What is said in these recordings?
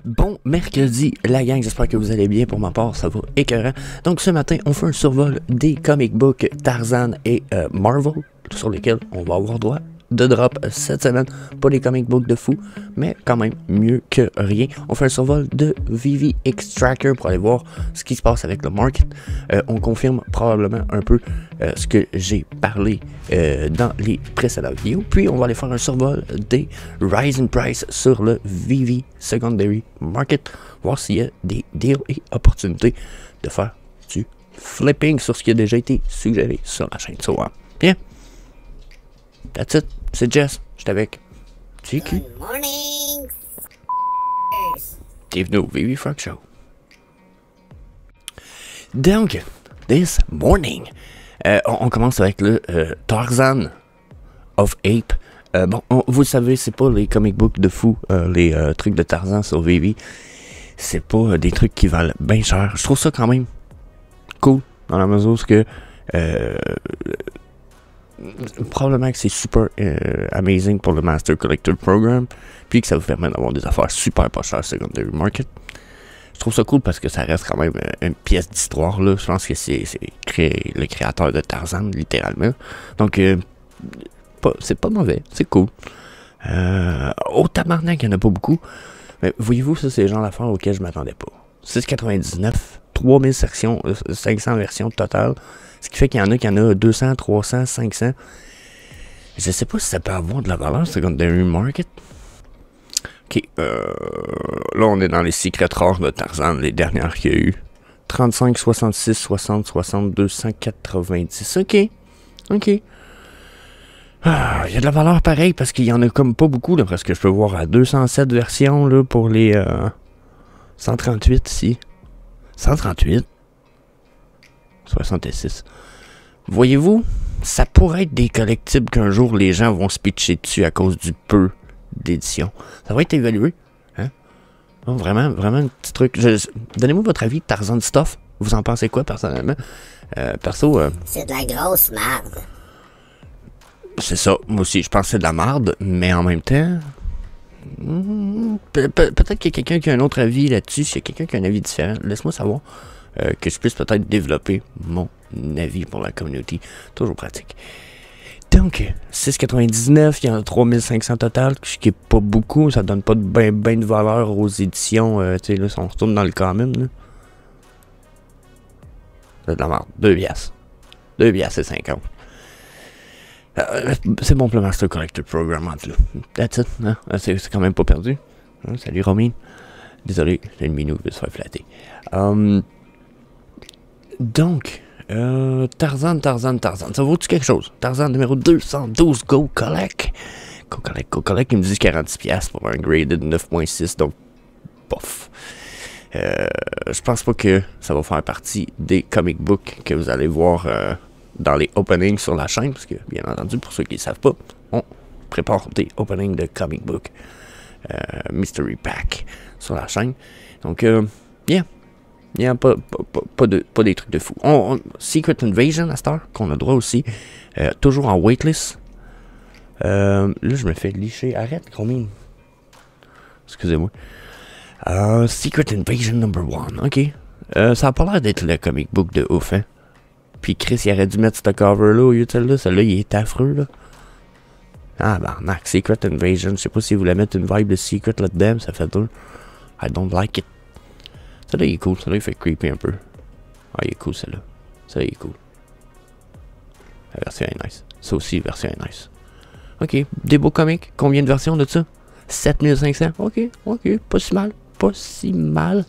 Bon mercredi, la gang, j'espère que vous allez bien. Pour ma part, ça va écœurant. Donc ce matin, on fait un survol des comic books Tarzan et Marvel, sur lesquels on va avoir droit de drop cette semaine. Pas des comic books de fou, mais quand même mieux que rien. On fait un survol de VV X-Tracker pour aller voir ce qui se passe avec le market. On confirme probablement un peu ce que j'ai parlé dans les précédentes vidéos. Puis on va aller faire un survol des Rise in Price sur le VV Secondary Market. Voir s'il y a des deals et opportunités de faire du flipping sur ce qui a déjà été suggéré sur la chaîne. So, bien. That's it. C'est Jess. J'étais avec TQ. Good morning. Bienvenue au VV Frog Show. Donc, this morning, on commence avec le Tarzan of Ape. Bon, vous le savez, c'est pas les comic books de fou, les trucs de Tarzan sur VV. C'est pas des trucs qui valent bien cher. Je trouve ça quand même cool dans la mesure où que probablement que c'est super amazing pour le Master Collector Program, puis que ça vous permet d'avoir des affaires super pas chères secondary market. Je trouve ça cool parce que ça reste quand même une pièce d'histoire là. Je pense que c'est le créateur de Tarzan littéralement. Donc c'est pas mauvais, c'est cool. Au tabarnak, il n'y en a pas beaucoup. Mais voyez-vous, ça c'est le genre d'affaires auxquelles je m'attendais pas. 6,99, 3000 sections, 500 versions totales. Ce qui fait qu'il y en a 200, 300, 500. Je sais pas si ça peut avoir de la valeur secondary market. Ok, là on est dans les secrets rares de Tarzan, les dernières qu'il y a eu. 35, 66, 60, 60, 290. Ok. Ah, il y a de la valeur pareil parce qu'il y en a comme pas beaucoup, là, parce que je peux voir à 207 versions là, pour les 138 ici. 138. 66. Voyez-vous, ça pourrait être des collectibles qu'un jour les gens vont se pitcher dessus à cause du peu d'édition. Ça va être évalué. Hein? Oh, vraiment un petit truc. Donnez-moi votre avis de Tarzan Stuff. Vous en pensez quoi personnellement? Perso, C'est de la grosse merde. c'est ça. Moi aussi, je pense que c'est de la merde, mais en même temps, peut-être qu'il y a quelqu'un qui a un autre avis là-dessus. S'il y a quelqu'un qui a un avis différent, laisse-moi savoir. Que je puisse peut-être développer mon avis pour la communauté. Toujours pratique. Donc, 6,99, il y en a 3500 total, ce qui est pas beaucoup. Ça donne pas de ben de valeur aux éditions. Tu sais, là, si on retourne dans le common, là. C'est de la merde. 2 piastres. 2 piastres et 50. C'est bon pour le Master Collector Program, entre là. That's it. Hein? C'est quand même pas perdu. Hein? Salut, Romine. Désolé, l'ennemi nous veut se faire flatter. Donc, Tarzan. Ça vaut-tu quelque chose? Tarzan numéro 212, Go Collect. Go Collect, ils me disent 40$ pour un graded 9.6, donc, bof. Je pense pas que ça va faire partie des comic books que vous allez voir dans les openings sur la chaîne, parce que, bien entendu, pour ceux qui ne savent pas, on prépare des openings de comic book Mystery Pack sur la chaîne. Donc, bien. Il n'y a pas des trucs de fou. Secret Invasion à cette heure, qu'on a droit aussi. Toujours en waitlist. Là, je me fais licher. Arrête, combien? Excusez-moi. Secret Invasion number 1. Ok. Ça a pas l'air d'être le comic book de ouf, hein. Puis Chris, il aurait dû mettre ce cover-là au lieu de celle-là. Celle-là, il est affreux, là. Ah, barnac. Secret Invasion. Je sais pas si vous voulez mettre une vibe de Secret là-dedans. Ça fait deux. I don't like it. Celui-là, il est cool. Celui-là, il fait creepy un peu. Ah, il est cool, celui-là. Celui-là, il est cool. La version est nice. Ça aussi, la version est nice. Ok. Des beaux comics. Combien de versions de ça? 7500. Ok. Pas si mal.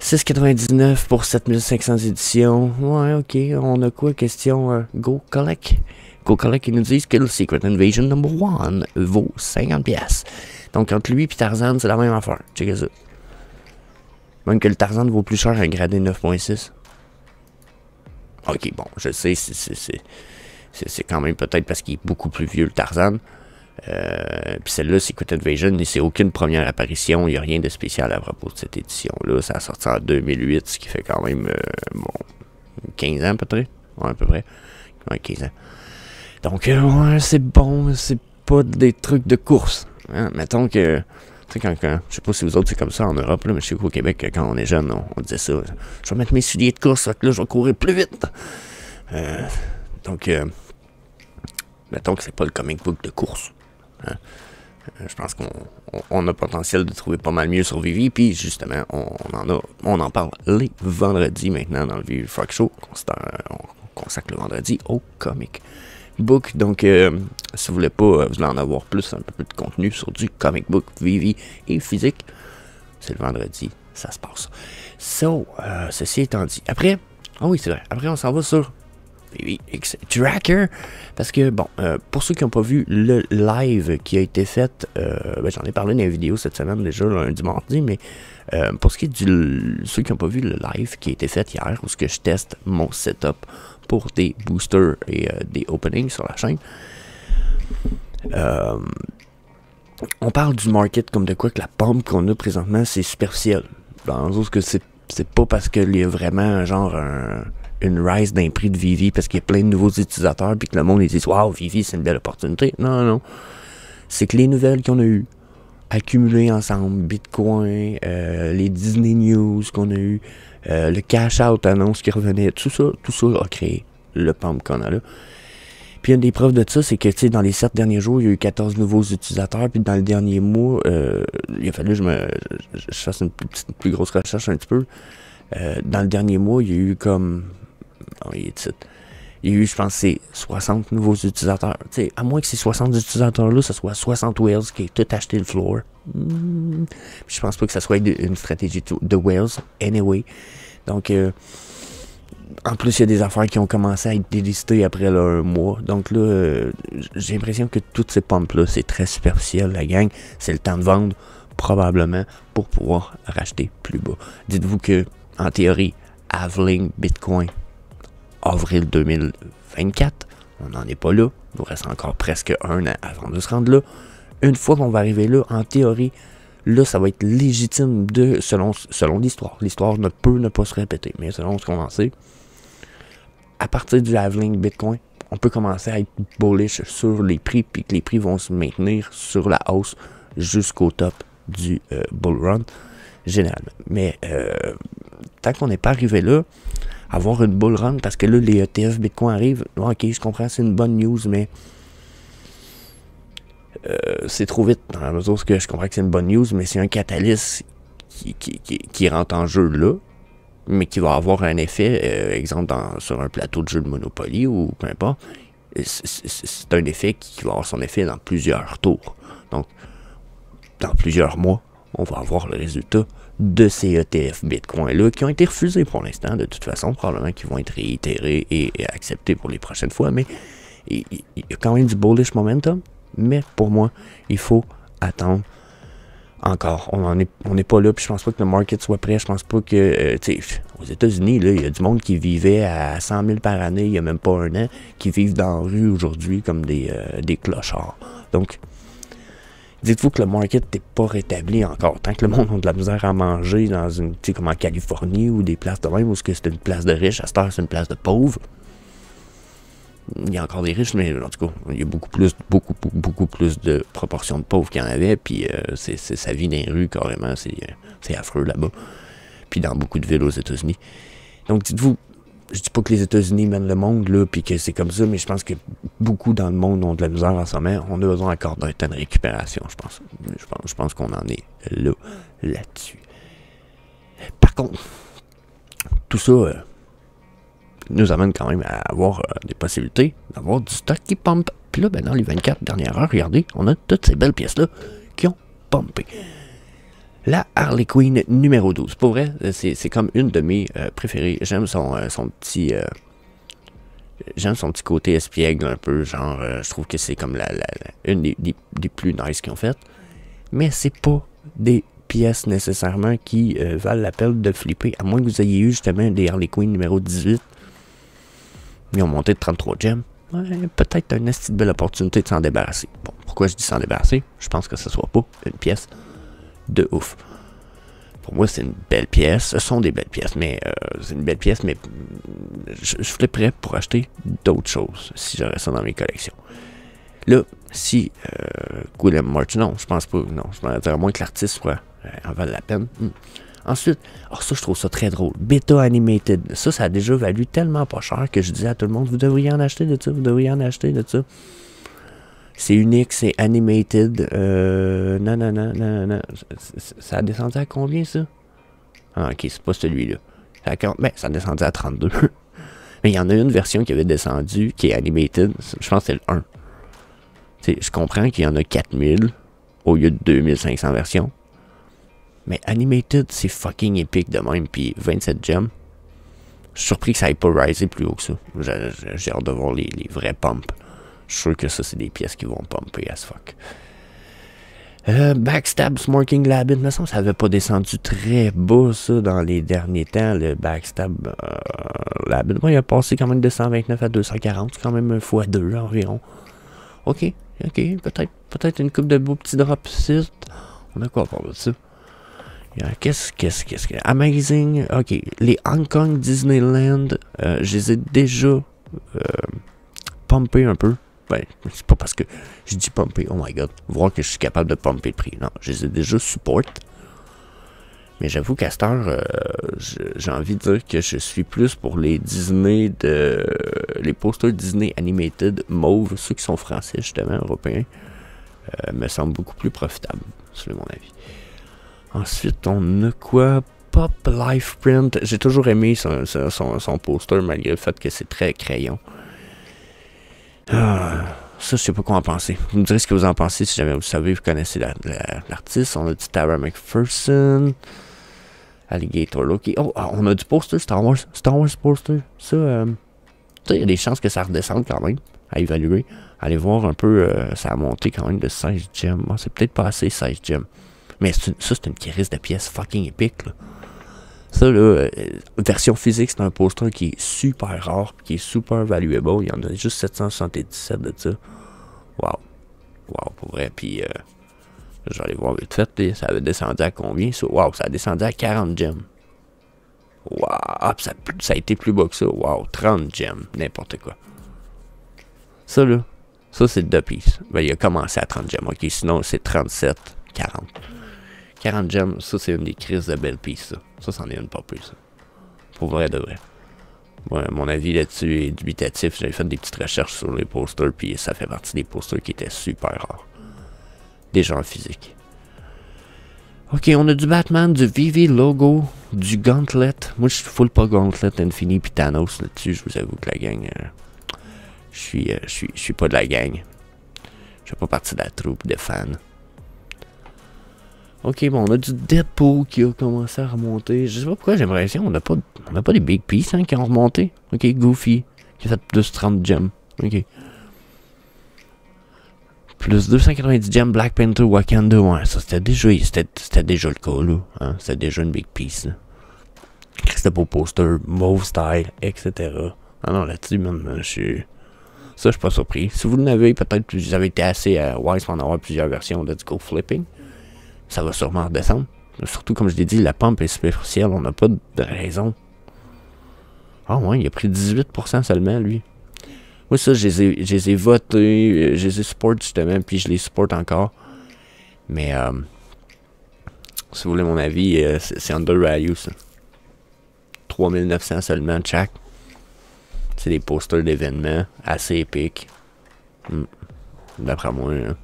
6,99 pour 7500 éditions. Ouais, ok. On a quoi? Question Go Collect. Go Collect, ils nous disent que le Secret Invasion number 1 vaut 50$. Donc, entre lui et Tarzan, c'est la même affaire. Checkez ça. Même que le Tarzan vaut plus cher un gradé 9.6. Ok, bon, je sais, c'est quand même peut-être parce qu'il est beaucoup plus vieux, le Tarzan. Puis celle-là, Secret Invasion, c'est aucune première apparition, il n'y a rien de spécial à propos de cette édition-là. Ça a sorti en 2008, ce qui fait quand même, 15 ans peut-être. Ouais, à peu près. Ouais, 15 ans. Donc, ouais, c'est bon, mais c'est pas des trucs de course. Hein? Mettons que Tu sais, je sais pas si vous autres c'est comme ça en Europe, là, mais je sais qu'au Québec, quand on est jeune, on disait ça. Je vais mettre mes souliers de course, fait que là, je vais courir plus vite. Donc, mettons que c'est pas le comic book de course. Hein. Je pense qu'on a potentiel de trouver pas mal mieux sur Vivi, puis justement, on en parle les vendredis maintenant dans le Vivi Frog Show. On consacre le vendredi au comic book. Donc, si vous voulez pas, vous voulez en avoir plus, un peu plus de contenu sur du comic book, Vivi et physique, c'est le vendredi, ça se passe. So, ceci étant dit, après, oui c'est vrai, après on s'en va sur Vivi X Tracker, parce que bon, pour ceux qui n'ont pas vu le live qui a été fait, j'en ai parlé dans les vidéos cette semaine déjà, lundi, mardi, mais pour ce qui est ceux qui n'ont pas vu le live qui a été fait hier, où je teste mon setup pour des boosters et des openings sur la chaîne, on parle du market comme de quoi que la pompe qu'on a présentement c'est superficiel, dans le sens que c'est pas parce qu'il y a vraiment genre une rise d'un prix de Vivi parce qu'il y a plein de nouveaux utilisateurs puis que le monde ils disent waouh Vivi c'est une belle opportunité. Non, c'est que les nouvelles qu'on a eues accumulées ensemble, Bitcoin, les Disney News qu'on a eu, le cash out annonce qui revenait, tout ça a créé le pump qu'on a là. Puis une des preuves de ça, c'est que tu sais, dans les 7 derniers jours, il y a eu 14 nouveaux utilisateurs, puis dans le dernier mois, il a fallu que je fasse une plus grosse recherche un petit peu. Dans le dernier mois, il y a eu comme il y a eu, je pense, c'est 60 nouveaux utilisateurs. Tu sais, à moins que ces 60 utilisateurs-là, ce soit 60 whales qui aient tout acheté le floor. Je pense pas que ça soit une stratégie de whales, anyway. Donc, en plus, il y a des affaires qui ont commencé à être délistées après là, un mois. Donc là, j'ai l'impression que toutes ces pompes-là, c'est très superficiel, la gang. C'est le temps de vendre, probablement, pour pouvoir racheter plus bas. Dites-vous que, en théorie, halving Bitcoin, avril 2024, on n'en est pas là. Il nous reste encore presque un an avant de se rendre là. Une fois qu'on va arriver là, en théorie, là, ça va être légitime selon l'histoire. L'histoire ne peut ne pas se répéter, mais selon ce qu'on en sait, à partir du halving Bitcoin, on peut commencer à être bullish sur les prix, puis que les prix vont se maintenir sur la hausse jusqu'au top du bull run, généralement. Mais tant qu'on n'est pas arrivé là, avoir une bull run, parce que là, les ETF Bitcoin arrivent, ok, je comprends, c'est une bonne news, mais c'est trop vite, dans la mesure où je comprends que c'est une bonne news, mais c'est un catalyste qui rentre en jeu là, mais qui va avoir un effet, exemple sur un plateau de jeu de Monopoly ou peu importe, c'est un effet qui va avoir son effet dans plusieurs tours. Donc, dans plusieurs mois, on va avoir le résultat de ces ETF Bitcoin-là qui ont été refusés pour l'instant, de toute façon, probablement qu'ils vont être réitérés et acceptés pour les prochaines fois, mais il y a quand même du bullish momentum, mais pour moi, il faut attendre encore. On n'est pas là, puis je pense pas que le market soit prêt, je pense pas que, tu sais, aux États-Unis, là, il y a du monde qui vivait à 100 000 par année, il y a même pas un an, qui vivent dans la rue aujourd'hui comme des clochards. Donc, dites-vous que le market n'est pas rétabli encore. Tant que le monde a de la misère à manger dans une, tu sais, comme en Californie ou des places de même, où c'est une place de riches, à cette heure, c'est une place de pauvres. Il y a encore des riches, mais en tout cas, il y a beaucoup plus de proportion de pauvres qu'il y en avait, puis ça vit dans les rues carrément, c'est affreux là-bas. Puis dans beaucoup de villes aux États-Unis. Donc dites-vous, je dis pas que les États-Unis mènent le monde, là, puis que c'est comme ça, mais je pense que beaucoup dans le monde ont de la misère en ce moment. On a besoin encore d'un temps de récupération, je pense. Je pense qu'on en est là-dessus. Par contre, tout ça nous amène quand même à avoir des possibilités d'avoir du stock qui pump. Puis là, ben, dans les 24 dernières heures, regardez, on a toutes ces belles pièces-là qui ont pumpé. La Harley Quinn numéro 12. Pour vrai, c'est comme une de mes préférées. J'aime son petit... j'aime son petit côté espiègle un peu. Genre, je trouve que c'est comme une des plus nice qu'ils ont faites. Mais c'est pas des pièces nécessairement qui valent la peine de flipper. À moins que vous ayez eu justement des Harley Quinn numéro 18. Ils ont monté de 33 gemmes. Ouais, peut-être une petite belle opportunité de s'en débarrasser. Bon, pourquoi je dis s'en débarrasser? Je pense que ce soit pas une pièce de ouf. Pour moi, c'est une belle pièce. Ce sont des belles pièces, mais c'est une belle pièce, mais je flipperais pour acheter d'autres choses si j'aurais ça dans mes collections. Là, si William March, non, je pense pas, non, je m'en à moins que l'artiste soit en valent la peine. Ensuite, ça, je trouve ça très drôle. Beta Animated. Ça a déjà valu tellement pas cher que je disais à tout le monde, vous devriez en acheter de ça, vous devriez en acheter de ça. C'est unique, c'est animated. Non. Ça a descendu à combien, ça? Ah, ok, c'est pas celui-là. Ça a descendu à 32. Mais il y en a une version qui avait descendu, qui est animated. Je pense que c'est le 1. T'sais, je comprends qu'il y en a 4000 au lieu de 2500 versions. Mais Animated, c'est fucking épique de même. Puis 27 gems. Je suis surpris que ça ait pas risé plus haut que ça. J'ai hâte de voir les vrais pumps. Je suis sûr que ça, c'est des pièces qui vont pumper as fuck. Backstab Smoking Labyrinth. Il me semble que ça avait pas descendu très bas, ça, dans les derniers temps. Le Backstab Labyrinth. Moi, il a passé quand même de 129 à 240. C'est quand même x2 environ. Ok. Peut-être une coupe de beaux petits drops ici. On a quoi à part de ça? Qu'est-ce que... Amazing. Ok. Les Hong Kong Disneyland, je les ai déjà pumpés un peu. Ben, c'est pas parce que je dis pumper, oh my god, voir que je suis capable de pumper le prix. Non, je les ai déjà support. Mais j'avoue qu'à cette heure, j'ai envie de dire que je suis plus pour les Disney les posters Disney Animated mauve, ceux qui sont français justement, européens, me semblent beaucoup plus profitables, selon mon avis. Ensuite, on a quoi? Pop Life Print. J'ai toujours aimé son poster, malgré le fait que c'est très crayon. Ça, je sais pas quoi en penser. Vous me direz ce que vous en pensez si jamais vous savez, vous connaissez l'artiste. On a du Tara McPherson, Alligator Loki. Oh, on a du poster Star Wars poster. Ça, il y a des chances que ça redescende quand même, à évaluer. Allez voir un peu, ça a monté quand même de 16 gems. Oh, c'est peut-être pas assez 16 gems. Mais ça, c'est une crise de pièces fucking épique, là. Ça, là, version physique, c'est un poster qui est super rare, qui est super valuable. Il y en a juste 777 de ça. Wow, pour vrai. Puis, je vais aller voir vite fait, ça avait descendu à combien? Ça, wow, ça a descendu à 40 gems. Wow, ça a été plus bas que ça. Wow, 30 gems, n'importe quoi. Ça, là, ça, c'est deux piece. Ben, il a commencé à 30 gems, ok? Sinon, c'est 37, 40. 40 gems, ça, c'est une des crises de belles pièces, ça. Ça, c'en est une pas plus, ça. Pour vrai de vrai. Ouais, mon avis là-dessus est dubitatif. J'avais fait des petites recherches sur les posters, puis ça fait partie des posters qui étaient super rares. Déjà en physique. Ok, on a du Batman, du VV Logo, du Gauntlet. Moi, je suis full pas Gauntlet, Infini, puis Thanos là-dessus. Je vous avoue que la gang... je suis pas de la gang. Je fais pas partie de la troupe de fans. Ok, bon, on a du Deadpool qui a commencé à remonter. Je sais pas pourquoi j'ai l'impression on n'a pas des big pieces qui ont remonté. Ok, Goofy, qui a fait plus 30 gems. Ok. Plus 290 gems, Black Panther, Wakanda. Ouais, ça c'était déjà le cas, là. Hein? C'était déjà une big piece, là. C'était beau poster, mauve style, etc. Ah non, là-dessus, même, je suis... Ça, je suis pas surpris. Si vous l'avez, peut-être que vous avez été assez wise pour en avoir plusieurs versions de Go Flipping. Ça va sûrement redescendre. Surtout, comme je l'ai dit, la pump est superficielle. On n'a pas de raison. Ah ouais, il a pris 18% seulement, lui. Moi, ça, je les ai votés. Je les ai support justement, puis je les supporte encore. Mais, si vous voulez mon avis, c'est undervalue, ça. 3900 seulement, chaque. C'est des posters d'événements assez épiques. D'après moi, hein.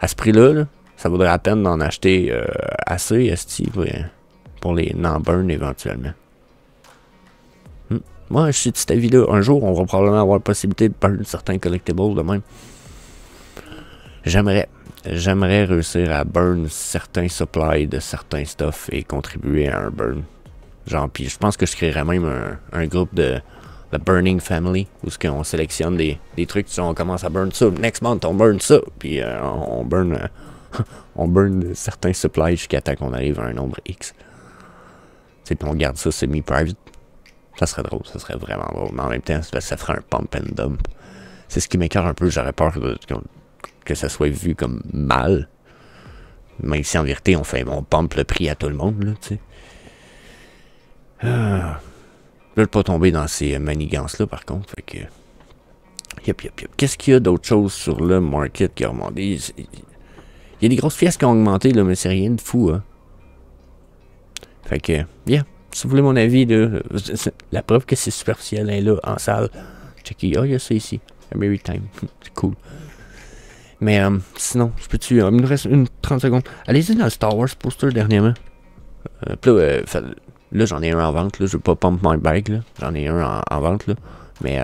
À ce prix-là, là, ça vaudrait la peine d'en acheter assez, pour les non-burn éventuellement. Moi, je suis de cet avis-là. Un jour, on va probablement avoir la possibilité de burn certains collectibles de même. J'aimerais réussir à burn certains supplies de certains stuff et contribuer à un burn. Genre, puis je pense que je créerais même un groupe de Burning Family, où on sélectionne des trucs, on commence à burn ça, next month on burn ça, puis on burn certains supplies jusqu'à temps qu'on arrive à un nombre X. Puis on garde ça semi-private. Ça serait drôle, ça serait vraiment drôle, mais en même temps, ça ferait un pump and dump. C'est ce qui m'écœure un peu, j'aurais peur que ça soit vu comme mal. Même si en vérité, on pump le prix à tout le monde, là, tu sais. Je veux pas tomber dans ces manigances-là, par contre, fait que... Yup. Qu'est-ce qu'il y a d'autre chose sur le market qui a remonté? Il y a des grosses pièces qui ont augmenté, là, mais c'est rien de fou, hein. Fait que, yeah. Si vous voulez mon avis, là, la preuve que c'est superficiel, hein, là, en salle. Checker, il y a ça ici. Maritime. C'est cool. Mais, sinon, je peux-tu... il me reste une 30 secondes. Allez-y dans le Star Wars poster dernièrement. Puis là, j'en ai un en vente, là. Je veux pas pump my bike, là. J'en ai un en vente, là. Mais,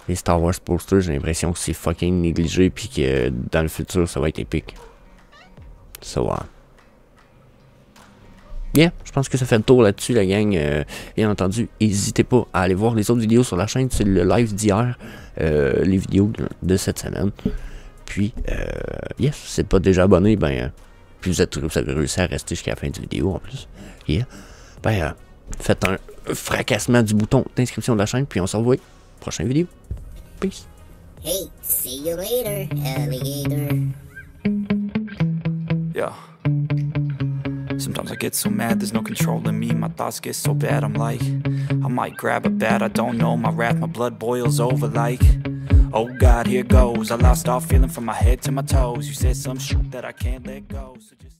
les Star Wars posters, j'ai l'impression que c'est fucking négligé, puis que dans le futur, ça va être épique. So, yeah, je pense que ça fait le tour là-dessus, la gang. Bien entendu, n'hésitez pas à aller voir les autres vidéos sur la chaîne. C'est le live d'hier, les vidéos de cette semaine. Puis, yes, si c'est pas déjà abonné, ben, puis vous avez réussi à rester jusqu'à la fin de la vidéo en plus. Yeah, ben, faites un fracassement du bouton d'inscription de la chaîne, puis on se revoit prochaine vidéo. Peace. Hey, see you later, alligator. Yeah. Sometimes I get so mad, there's no controlling me. My thoughts get so bad, I'm like, I might grab a bat, I don't know. My wrath, my blood boils over like, oh God, here goes. I lost all feeling from my head to my toes. You said some shit that I can't let go, so just